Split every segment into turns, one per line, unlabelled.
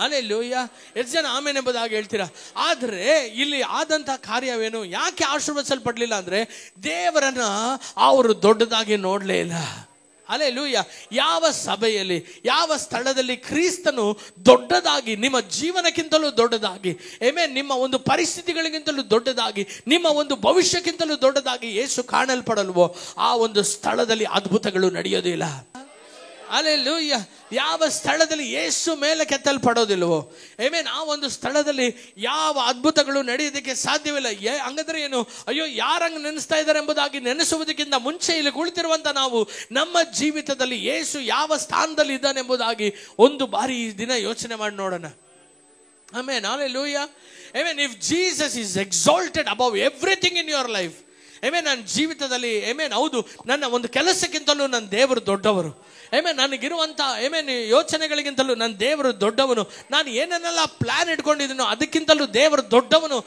Hallelujah. ಎಷ್ಟು ಜನ amen ಎಂಬುದಾಗಿ ಹೇಳ್ತೀರಾ? ಆದರೆ ಇಲ್ಲಿ ಆದಂತ ಕಾರ್ಯವೇನು? ಯಾಕೆ ಆಶೀರ್ವದಿಸಲ್ಪಡ್ಲಿಲ್ಲ ಅಂದ್ರೆ ದೇವರನ್ನ ಅವರು ದೊಡ್ಡದಾಗಿ ನೋಡ್ಲೇ ಇಲ್ಲ. ಹಲ್ಲೆಲೂಯಾ. ಯಾವ ಸಭೆಯಲ್ಲಿ, ಯಾವ ಸ್ಥಳದಲ್ಲಿ ಕ್ರಿಸ್ತನು ದೊಡ್ಡದಾಗಿ, ನಿಮ್ಮ ಜೀವನಕ್ಕಿಂತಲೂ ದೊಡ್ಡದಾಗಿ, ನಿಮ್ಮ ಒಂದು ಪರಿಸ್ಥಿತಿಗಳಿಗಿಂತಲೂ ದೊಡ್ಡದಾಗಿ, ನಿಮ್ಮ ಒಂದು ಭವಿಷ್ಯಕ್ಕಿಂತಲೂ ದೊಡ್ಡದಾಗಿ ಯೇಸು ಕಾಣಲ್ಪಡಲ್ವೋ ಆ ಒಂದು ಸ್ಥಳದಲ್ಲಿ ಅದ್ಭುತಗಳು ನಡೆಯೋದಿಲ್ಲ. ಹಲ್ಲೆಲೂಯಾ. ಯಾವ ಸ್ಥಳದಲ್ಲಿ ಯೇಸು ಮೇಲೆ ಕೆತ್ತಲ್ಪಡೋದಿಲ್ವೋ ಆ ಒಂದು ಸ್ಥಳದಲ್ಲಿ ಯಾವ ಅದ್ಭುತಗಳು ನಡೆಯೋದಕ್ಕೆ ಸಾಧ್ಯವಿಲ್ಲ. ಹಂಗಂದ್ರೆ ಏನು? ಅಯ್ಯೋ, ಯಾರಂಗ ನೆನೆಸ್ತಾ ಇದ್ದಾರೆ ಎಂಬುದಾಗಿ ನೆನೆಸುವುದಕ್ಕಿಂತ ಮುಂಚೆ ಇಲ್ಲಿ ಕುಳಿತಿರುವಂತ ನಾವು ನಮ್ಮ ಜೀವಿತದಲ್ಲಿ ಯೇಸು ಯಾವ ಸ್ಥಾನದಲ್ಲಿ ಇದ್ದಾನೆ ಎಂಬುದಾಗಿ ಒಂದು ಬಾರಿ ಈ ದಿನ ಯೋಚನೆ ಮಾಡಿ ನೋಡೋಣ. Amen. Hallelujah. If Jesus is exalted above everything in your life, ನನ್ನ ಜೀವಿತದಲ್ಲಿ ಹೌದು, ನನ್ನ ಒಂದು ಕೆಲಸಕ್ಕಿಂತಲೂ ನನ್ನ ದೇವರು ದೊಡ್ಡವರು. ನನಗಿರುವಂತ ಯೋಚನೆಗಳಿಗಿಂತಲೂ ನನ್ನ ದೇವರು ದೊಡ್ಡವನು. ನಾನು ಏನನ್ನೆಲ್ಲ ಪ್ಲಾನ್ ಇಟ್ಕೊಂಡಿದ್ದೀನೋ ಅದಕ್ಕಿಂತಲೂ ದೇವರು ದೊಡ್ಡವನು.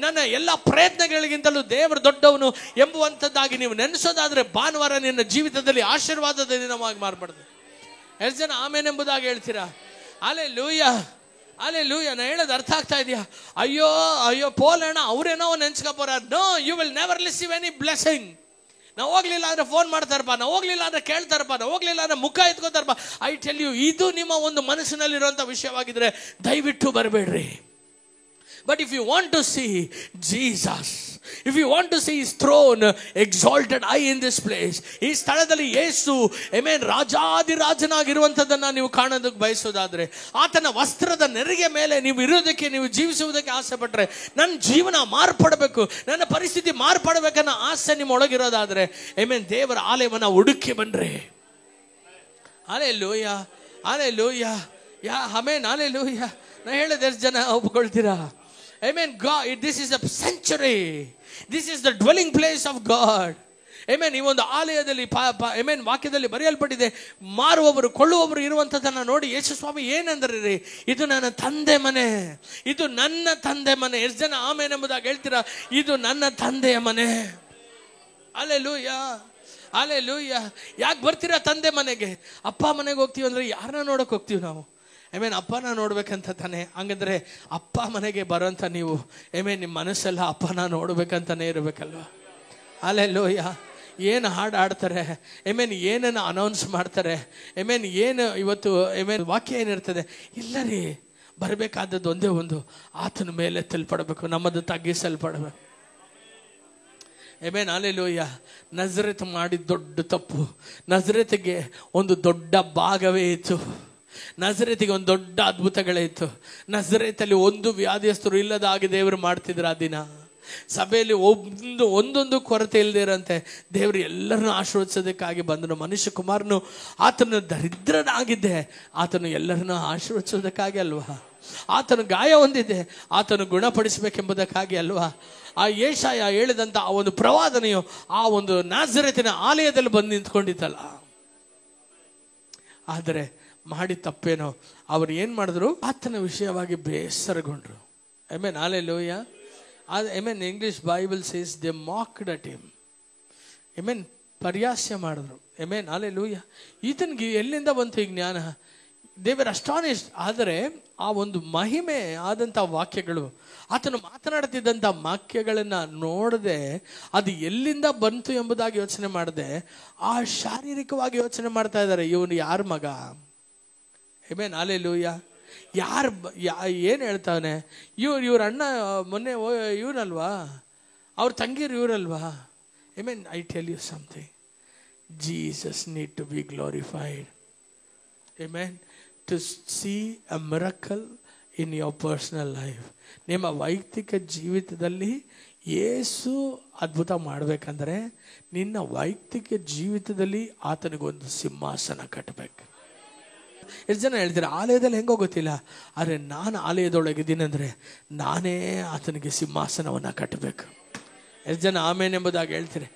ನನ್ನ ಎಲ್ಲ ಪ್ರಯತ್ನಗಳಿಗಿಂತಲೂ ದೇವರು ದೊಡ್ಡವನು ಎಂಬುವಂಥದ್ದಾಗಿ ನೀವು ನೆನೆಸೋದಾದ್ರೆ ಭಾನುವಾರ ನಿನ್ನ ಜೀವಿತದಲ್ಲಿ ಆಶೀರ್ವಾದದ ದಿನವಾಗಿ ಮಾರ್ಪಡ್ತದೆ. ಎಷ್ಟು ಜನ ಆಮೇನ್ ಎಂಬುದಾಗಿ ಹೇಳ್ತೀರಾ? ಹಲ್ಲೆಲೂಯಾ. ಹಲ್ಲೆಲೂಯಾ. ನಾ ಹೇಳೋದು ಅರ್ಥ ಆಗ್ತಾ ಇದೆಯಾ? ಅಯ್ಯೋ ಅಯ್ಯೋ ಪೋಲಣ್ಣ ಅವ್ರೇನೋ ನೆನ್ಸ್ಕೊಬೋರ. No, you will never receive any blessing. ನಾವು ಹೋಗ್ಲಿಲ್ಲ ಅಂದ್ರೆ ಫೋನ್ ಮಾಡ್ತಾರಪ್ಪ, ನಾವು ಹೋಗ್ಲಿಲ್ಲ ಅಂದ್ರೆ ಕೇಳ್ತಾರಪ್ಪ, ನಾವು ಹೋಗ್ಲಿಲ್ಲ ಅಂದ್ರೆ ಮುಖ ಎತ್ಕೋತಾರಪ್ಪ. ಐ ಟೆಲ್ ಯು, ಇದು ನಿಮ್ಮ ಒಂದು ಮನಸ್ಸಿನಲ್ಲಿರುವಂತ ವಿಷಯವಾಗಿದ್ರೆ ದಯವಿಟ್ಟು ಬರಬೇಡ್ರಿ. But if you want to see Jesus, if you want to see his throne exalted high in this place, ಈ ಸ್ಥಳದಲ್ಲಿ ಯೇಸು ರಾಜಾದಿರಾಜನಾಗಿರುವಂಥದ್ದನ್ನ ನೀವು ಕಾಣೋದಕ್ಕೆ ಬಯಸೋದಾದ್ರೆ, ಆತನ ವಸ್ತ್ರದ ನೆರಿಗೆ ಮೇಲೆ ನೀವು ಇರೋದಕ್ಕೆ, ನೀವು ಜೀವಿಸುವುದಕ್ಕೆ ಆಸೆ ಪಟ್ರೆ, ನನ್ನ ಜೀವನ ಮಾರ್ಪಡಬೇಕು, ನನ್ನ ಪರಿಸ್ಥಿತಿ ಮಾರ್ಪಡಬೇಕನ್ನೋ ಆಸೆ ನಿಮ್ಮ ಒಳಗಿರೋದಾದ್ರೆ ದೇವರ ಆಲಯವನ್ನ ಹುಡುಕಿ ಬನ್ರಿ. ಹಲ್ಲೆಲೂಯಾ. ಹಲ್ಲೆಲೂಯಾ. ಹಲ್ಲೆಲೂಯಾ. ನಾ ಹೇಳಿದ ಎಷ್ಟು ಜನ ಒಪ್ಕೊಳ್ತೀರಾ? God, this is a sanctuary. This is the dwelling place of God. ಈ ಒಂದು ಆಲಯದಲ್ಲಿ ವಾಕ್ಯದಲ್ಲಿ ಬರೆಯಲ್ಪಟ್ಟಿದೆ, ಮಾರುವವರು ಕೊಳ್ಳುವವರು ಇರುವಂತದನ್ನ ನೋಡಿ ಯೇಸು ಸ್ವಾಮಿ ಏನಂದ್ರೆ ರೀ, ಇದು ನನ್ನ ತಂದೆ ಮನೆ, ಇದು ನನ್ನ ತಂದೆ ಮನೆ. ಎಷ್ಟು ಜನ ಆಮೇನ್ ಎಂಬುದಾಗಿ ಹೇಳ್ತೀರಾ? ಇದು ನನ್ನ ತಂದೆಯ ಮನೆ. ಹಲ್ಲೆಲೂಯಾ. ಹಲ್ಲೆಲೂಯಾ. ಯಾಕೆ ಬರ್ತೀರಾ ತಂದೆ ಮನೆಗೆ? ಅಪ್ಪ ಮನೆಗೆ ಹೋಗ್ತೀವಿ ಅಂದ್ರೆ ಯಾರನ್ನ ನೋಡಕ್ ಹೋಗ್ತೀವಿ ನಾವು? ಅಪ್ಪನ ನೋಡ್ಬೇಕಂತ ತಾನೆ. ಹಂಗಂದ್ರೆ ಅಪ್ಪ ಮನೆಗೆ ಬರೋಂಥ ನೀವು ನಿಮ್ಮ ಮನಸ್ಸೆಲ್ಲ ಅಪ್ಪನ ನೋಡ್ಬೇಕಂತಾನೆ ಇರಬೇಕಲ್ವ? ಹಲ್ಲೆಲೂಯಾ. ಏನು ಹಾಡು ಆಡ್ತಾರೆ, ಏನನ್ನು ಅನೌನ್ಸ್ ಮಾಡ್ತಾರೆ, ಏನು ಇವತ್ತು ವಾಕ್ಯ ಏನಿರ್ತದೆ? ಇಲ್ಲ ರೀ, ಬರಬೇಕಾದದ್ದು ಒಂದೇ ಒಂದು, ಆತನ ಮೇಲೆ ತಲ್ಪಡಬೇಕು, ನಮ್ಮದು ತಗ್ಗಿಸಲ್ಪಡಬೇಕು. ಹಲ್ಲೆಲೂಯಾ. ನಜರೇತ್ ಮಾಡಿದ ದೊಡ್ಡ ತಪ್ಪು. ನಜರೇತಿಗೆ ಒಂದು ದೊಡ್ಡ ಭಾಗವೇ ಇತ್ತು. ನಜರೇತಿಗೆ ಒಂದು ದೊಡ್ಡ ಅದ್ಭುತಗಳೇ ಇತ್ತು. ನಜರೇತಲ್ಲಿ ಒಂದು ವ್ಯಾಧಿಯಸ್ಥರು ಇಲ್ಲದ ಹಾಗೆ ದೇವರು ಮಾಡ್ತಿದ್ರು. ಆ ದಿನ ಸಭೆಯಲ್ಲಿ ಒಂದೊಂದು ಕೊರತೆ ಇಲ್ಲದೆ ಇರಂತೆ ದೇವರು ಎಲ್ಲರನ್ನು ಆಶೀರ್ವದಿಸೋದಕ್ಕಾಗಿ ಬಂದನು. ಮನುಷ್ಯ ಕುಮಾರನು ಆತನು ದರಿದ್ರನಾಗಿದ್ದೆ, ಆತನು ಎಲ್ಲರನ್ನು ಆಶೀರ್ವದಿಸೋದಕ್ಕಾಗಿ ಅಲ್ವಾ? ಆತನು ಗಾಯ ಹೊಂದಿದೆ, ಆತನು ಗುಣಪಡಿಸಬೇಕೆಂಬುದಕ್ಕಾಗಿ ಅಲ್ವಾ? ಆ ಯೆಶಾಯ ಹೇಳಿದಂತ ಆ ಒಂದು ಪ್ರವಾದನೆಯು ಆ ಒಂದು ನಾಜರೇತಿನ ಆಲಯದಲ್ಲಿ ಬಂದು ನಿಂತ್ಕೊಂಡಿತ್ತಲ್ಲ. ಆದರೆ ಮಾಡಿ ತಪ್ಪೇನೋ ಅವ್ರು ಏನ್ ಮಾಡಿದ್ರು? ಆತನ ವಿಷಯವಾಗಿ ಬೇಸರಗೊಂಡ್ರು. Hallelujah. English Bible says they mocked at him. ಪರಿಹಾಸ್ಯ ಮಾಡಿದ್ರು. ಹಲ್ಲೆಲೂಯಾ. ಈತನಿಗೆ ಎಲ್ಲಿಂದ ಬಂತು ಈ ಜ್ಞಾನ? They were astonished. ಆದರೆ ಆ ಒಂದು ಮಹಿಮೆ ಆದಂಥ ವಾಕ್ಯಗಳು, ಆತನು ಮಾತನಾಡ್ತಿದ್ದಂಥ ವಾಕ್ಯಗಳನ್ನ ನೋಡದೆ ಅದು ಎಲ್ಲಿಂದ ಬಂತು ಎಂಬುದಾಗಿ ಯೋಚನೆ ಮಾಡದೆ ಆ ಶಾರೀರಿಕವಾಗಿ ಯೋಚನೆ ಮಾಡ್ತಾ ಇದ್ದಾರೆ. ಇವನು ಯಾರ ಮಗ? ಹಲ್ಲೆಲೂಯಾ. ಏನ್ ಹೇಳ್ತಾವನೆ? ಇವ್ರ ಅಣ್ಣ ಮೊನ್ನೆ ಇವನಲ್ವಾ, ಅವ್ರ ತಂಗಿರು ಇವರಲ್ವಾ? I tell you something, Jesus need to be glorified. To see a miracle in your personal life. ನಿಮ್ಮ ವೈಯಕ್ತಿಕ ಜೀವಿತದಲ್ಲಿ ಯೇಸು ಅದ್ಭುತ ಮಾಡಬೇಕಂದ್ರೆ ನಿನ್ನ ವೈಯಕ್ತಿಕ ಜೀವಿತದಲ್ಲಿ ಆತನಿಗೊಂದು ಸಿಂಹಾಸನ ಕಟ್ಟಬೇಕು. ಎಷ್ಟು ಜನ ಹೇಳ್ತಾರೆ ಆಲಯದಲ್ಲಿ ಹೆಂಗೋ ಗೊತ್ತಿಲ್ಲ, ಆದರೆ ನಾನು ಆಲಯದೊಳಗಿದ್ದೀನಿ ಅಂದರೆ ನಾನೇ ಆತನಿಗೆ ಸಿಂಹಾಸನವನ್ನು ಕಟ್ಟಬೇಕು. ಎಷ್ಟು ಜನ ಆಮೇನ್ ಎಂಬುದಾಗಿ ಹೇಳ್ತೀರಿ?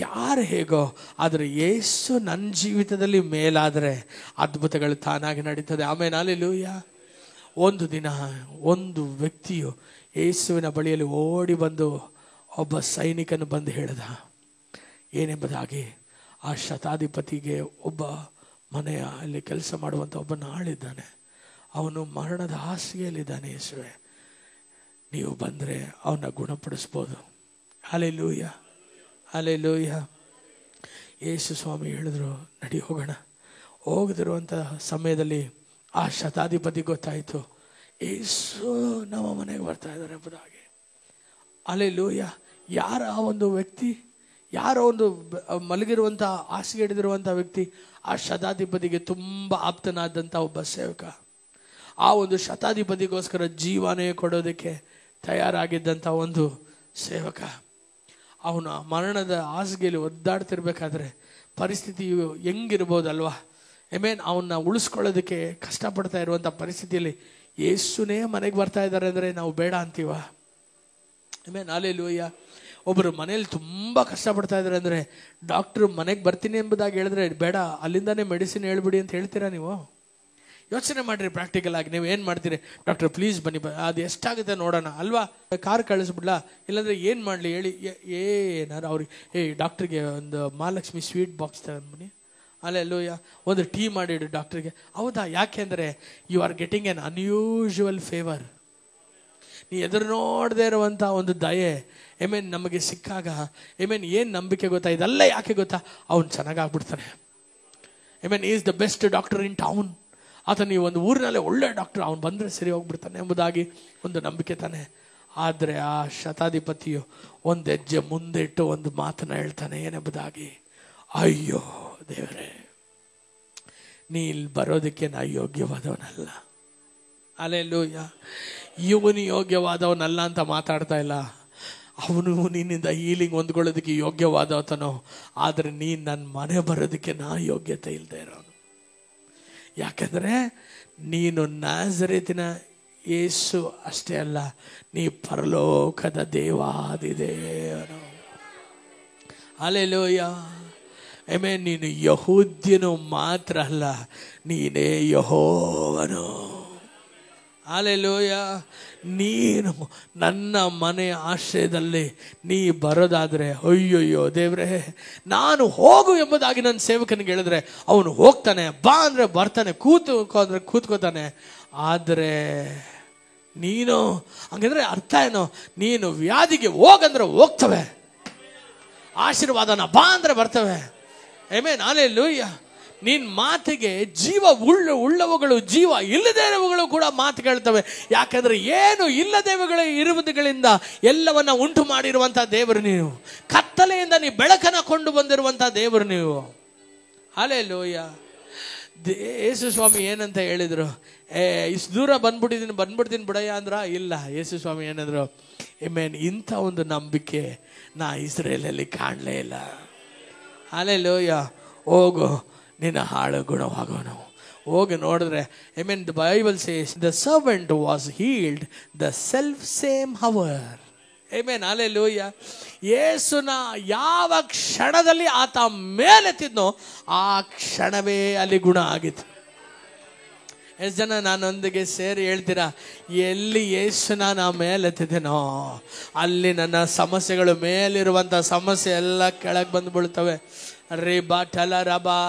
ಯಾರು ಹೇಗೋ, ಆದರೆ ಯೇಸು ನನ್ನ ಜೀವಿತದಲ್ಲಿ ಮೇಲಾದರೆ ಅದ್ಭುತಗಳು ತಾನಾಗಿ ನಡೀತದೆ. ಆಮೇನ್. ಹಲ್ಲೆಲೂಯಾ. ಒಂದು ದಿನ ಒಂದು ವ್ಯಕ್ತಿಯು ಯೇಸುವಿನ ಬಳಿಯಲ್ಲಿ ಓಡಿ ಬಂದು ಒಬ್ಬ ಸೈನಿಕನು ಬಂದು ಹೇಳಿದ ಏನೆಂಬುದಾಗಿ, ಆ ಶತಾಧಿಪತಿಗೆ ಒಬ್ಬ ಮನೆಯಲ್ಲಿ ಕೆಲಸ ಮಾಡುವಂಥ ಒಬ್ಬ ಆಳಿದ್ದಾನೆ. ಅವನು ಮರಣದ ಹಾಸಿಗೆಯಲ್ಲಿದ್ದಾನೆ. ಯೇಸುವೆ, ನೀವು ಬಂದರೆ ಅವನ್ನ ಗುಣಪಡಿಸ್ಬೋದು. Hallelujah, hallelujah. ಯೇಸು ಸ್ವಾಮಿ ಹೇಳಿದ್ರು, ನಡಿ ಹೋಗೋಣ. ಹೋಗದಿರುವಂಥ ಸಮಯದಲ್ಲಿ ಆ ಶತಾಧಿಪತಿ ಗೊತ್ತಾಯಿತು, ಯೇಸು ನಮ್ಮ ಮನೆಗೆ ಬರ್ತಾ ಇದ್ದಾರೆ ಎಂಬುದಾಗಿ. ಹಲ್ಲೆಲೂಯಾ. ಯಾರ ಆ ಒಂದು ವ್ಯಕ್ತಿ, ಯಾರೋ ಒಂದು ಮಲಗಿರುವಂಥ ಹಾಸಿಗೆ ಹಿಡಿದಿರುವಂಥ ವ್ಯಕ್ತಿ, ಆ ಶತಾಧಿಪತಿಗೆ ತುಂಬ ಆಪ್ತನಾದಂಥ ಒಬ್ಬ ಸೇವಕ. ಆ ಒಂದು ಶತಾಧಿಪತಿಗೋಸ್ಕರ ಜೀವನೇ ಕೊಡೋದಕ್ಕೆ ತಯಾರಾಗಿದ್ದಂಥ ಒಂದು ಸೇವಕ. ಅವನು ಮರಣದ ಹಾಸಿಗೆಯಲ್ಲಿ ಒದ್ದಾಡ್ತಿರ್ಬೇಕಾದ್ರೆ ಪರಿಸ್ಥಿತಿ ಹೆಂಗಿರ್ಬೋದಲ್ವಾ? ಅವನ್ನ ಉಳಿಸ್ಕೊಳ್ಳೋದಕ್ಕೆ ಕಷ್ಟಪಡ್ತಾ ಇರುವಂಥ ಪರಿಸ್ಥಿತಿಯಲ್ಲಿ ಯೇಸುನೇ ಮನೆಗೆ ಬರ್ತಾ ಇದ್ದಾರೆ ಅಂದರೆ ನಾವು ಬೇಡ ಅಂತೀವ? ಹಲ್ಲೆಲೂಯಾ. ಒಬ್ಬರು ಮನೇಲಿ ತುಂಬ ಕಷ್ಟಪಡ್ತಾ ಇದ್ದಾರೆ ಅಂದರೆ ಡಾಕ್ಟ್ರು ಮನೆಗೆ ಬರ್ತೀನಿ ಎಂಬುದಾಗಿ ಹೇಳಿದ್ರೆ ಬೇಡ, ಅಲ್ಲಿಂದಾನೇ ಮೆಡಿಸಿನ್ ಹೇಳ್ಬಿಡಿ ಅಂತ ಹೇಳ್ತೀರಾ ನೀವು? ಯೋಚನೆ ಮಾಡಿರಿ ಪ್ರಾಕ್ಟಿಕಲ್ ಆಗಿ. ನೀವು ಏನು ಮಾಡ್ತೀರಿ? ಡಾಕ್ಟರ್ ಪ್ಲೀಸ್ ಬನ್ನಿ, ಅದು ಎಷ್ಟಾಗುತ್ತೆ ನೋಡೋಣ ಅಲ್ವಾ? ಕಾರ್ ಕಳಿಸ್ಬಿಡ್ಲಾ? ಇಲ್ಲಾಂದರೆ ಏನು ಮಾಡಲಿ ಹೇಳಿ? ಏನಾರು ಅವ್ರಿಗೆ ಡಾಕ್ಟ್ರಿಗೆ ಒಂದು ಮಹಾಲಕ್ಷ್ಮಿ ಸ್ವೀಟ್ ಬಾಕ್ಸ್ ತಗೊಂಡ್ಬನ್ನಿ, ಹಲ್ಲೆಲೂಯಾ, ಒಂದು ಟೀ ಮಾಡಿಡು ಡಾಕ್ಟ್ರಿಗೆ. ಹೌದಾ? ಯಾಕೆಂದರೆ you are getting an unusual favour. ನೀ ಎದುರು ನೋಡದೇ ಇರುವಂಥ ಒಂದು ದಯೆ ನಮಗೆ ಸಿಕ್ಕಾಗ ಏನು ನಂಬಿಕೆ ಗೊತ್ತಾ? ಇದೆಲ್ಲ ಯಾಕೆ ಗೊತ್ತಾ? ಅವನು ಚೆನ್ನಾಗಾಗ್ಬಿಡ್ತಾನೆ. Is the best doctor in town. ಆತ ನೀವು ಒಂದು ಊರಿನಲ್ಲೇ ಒಳ್ಳೆ ಡಾಕ್ಟರ್, ಅವನು ಬಂದರೆ ಸರಿ ಹೋಗ್ಬಿಡ್ತಾನೆ ಎಂಬುದಾಗಿ ಒಂದು ನಂಬಿಕೆ ತಾನೆ. ಆದರೆ ಆ ಶತಾಧಿಪತಿಯು ಒಂದು ಹೆಜ್ಜೆ ಮುಂದೆ ಇಟ್ಟು ಒಂದು ಮಾತನ್ನ ಹೇಳ್ತಾನೆ, ಏನೆಂಬುದಾಗಿ? ಅಯ್ಯೋ ದೇವರೇ, ನೀ ಇಲ್ಲಿ ಬರೋದಕ್ಕೆ ನಾ ಯೋಗ್ಯವಾದವನಲ್ಲ. ಹಲ್ಲೆಲೂಯಾ. ಇವನು ಯೋಗ್ಯವಾದವನಲ್ಲ ಅಂತ ಮಾತಾಡ್ತಾ ಇಲ್ಲ. ಅವನು ನಿನ್ನಿಂದ ಹೀಲಿಂಗ್ ಹೊಂದ್ಕೊಳ್ಳೋದಕ್ಕೆ ಯೋಗ್ಯವಾದವತನೋ, ಆದರೆ ನೀನು ನನ್ನ ಮನೆ ಬರೋದಕ್ಕೆ ನಾ ಯೋಗ್ಯತೆ ಇಲ್ಲದೆ ಇರೋನು. ಯಾಕಂದರೆ ನೀನು ನಾಜರೇತಿನ ಯೇಸು ಅಷ್ಟೇ ಅಲ್ಲ, ನೀ ಪರಲೋಕದ ದೇವಾದಿದೇವನು. ಹಲ್ಲೆಲೂಯಾ. ನೀನು ಯಹೂದ್ಯನು ಮಾತ್ರ ಅಲ್ಲ, ನೀನೇ ಯೆಹೋವನು. ಹಲ್ಲೆಲೂಯಾ. ನೀನು ನನ್ನ ಮನೆಯ ಆಶ್ರಯದಲ್ಲಿ ನೀ ಬರೋದಾದರೆ, ಅಯ್ಯೋಯ್ಯೋ ದೇವ್ರೆ, ನಾನು ಹೋಗು ಎಂಬುದಾಗಿ ನನ್ನ ಸೇವಕನಿಗೆ ಹೇಳಿದ್ರೆ ಅವನು ಹೋಗ್ತಾನೆ, ಬಾ ಅಂದರೆ ಬರ್ತಾನೆ, ಕೂತ್ಕೋ ಅಂದರೆ ಕೂತ್ಕೋತಾನೆ. ಆದರೆ ನೀನು ಹಂಗಂದ್ರೆ ಅರ್ಥ ಏನು? ನೀನು ವ್ಯಾಧಿಗೆ ಹೋಗಂದ್ರೆ ಹೋಗ್ತವೆ, ಆಶೀರ್ವಾದನ ಬಾ ಅಂದರೆ ಬರ್ತವೆ. ಹಲ್ಲೆಲೂಯಾ. ನಿನ್ನ ಮಾತಿಗೆ ಜೀವ ಉಳ್ಳವುಗಳು, ಜೀವ ಇಲ್ಲದೇವುಗಳು ಕೂಡ ಮಾತು ಕೇಳ್ತವೆ. ಯಾಕಂದ್ರೆ ಏನು ಇಲ್ಲದೇವುಗಳು ಇರುವುದಗಳಿಂದ ಎಲ್ಲವನ್ನ ಉಂಟು ಮಾಡಿರುವಂಥ ದೇವರು ನೀವು. ಕತ್ತಲೆಯಿಂದ ನೀವು ಬೆಳಕನ್ನ ಕೊಂಡು ಬಂದಿರುವಂಥ ದೇವರು ನೀವು. ಹಲ್ಲೆಲೂಯಾ. ಯೇಸು ಸ್ವಾಮಿ ಏನಂತ ಹೇಳಿದ್ರು? ಇಷ್ಟು ದೂರ ಬಂದ್ಬಿಡ್ತೀನಿ ಬಿಡಯ್ಯ ಅಂದ್ರ? ಇಲ್ಲ. ಯೇಸು ಸ್ವಾಮಿ ಏನಂದ್ರು? ಇಂಥ ಒಂದು ನಂಬಿಕೆ ನಾ ಇಸ್ರೇಲಲ್ಲಿ ಕಾಣಲೇ ಇಲ್ಲ. ಹಲ್ಲೆಲೂಯಾ. ಹೋಗು, ನಿನ್ನ ಹಾಳು ಗುಣವಾಗೋನು. ಹೋಗಿ ನೋಡಿದ್ರೆ the Bible says the servant was healed the self same hour. Hallelujah. ಯೇಸುನ ಯಾವ ಕ್ಷಣದಲ್ಲಿ ಆತ ಮೇಲೆತ್ತಿದ್ನೋ ಆ ಕ್ಷಣವೇ ಅಲ್ಲಿ ಗುಣ ಆಗಿತ್ತು. ಎಷ್ಟು ಜನ ನನ್ನೊಂದಿಗೆ ಸೇರಿ ಹೇಳ್ತೀರಾ, ಎಲ್ಲಿ ಯೇಸುನ ನಾ ಮೇಲೆತ್ತಿದ್ದೇನೋ ಅಲ್ಲಿ ನನ್ನ ಸಮಸ್ಯೆಗಳು, ಮೇಲಿರುವಂಥ ಸಮಸ್ಯೆ ಎಲ್ಲ ಕೆಳಗೆ ಬಂದು ಬೀಳ್ತವೆ. ರಿಬಾ ಟಲ ರಬಾ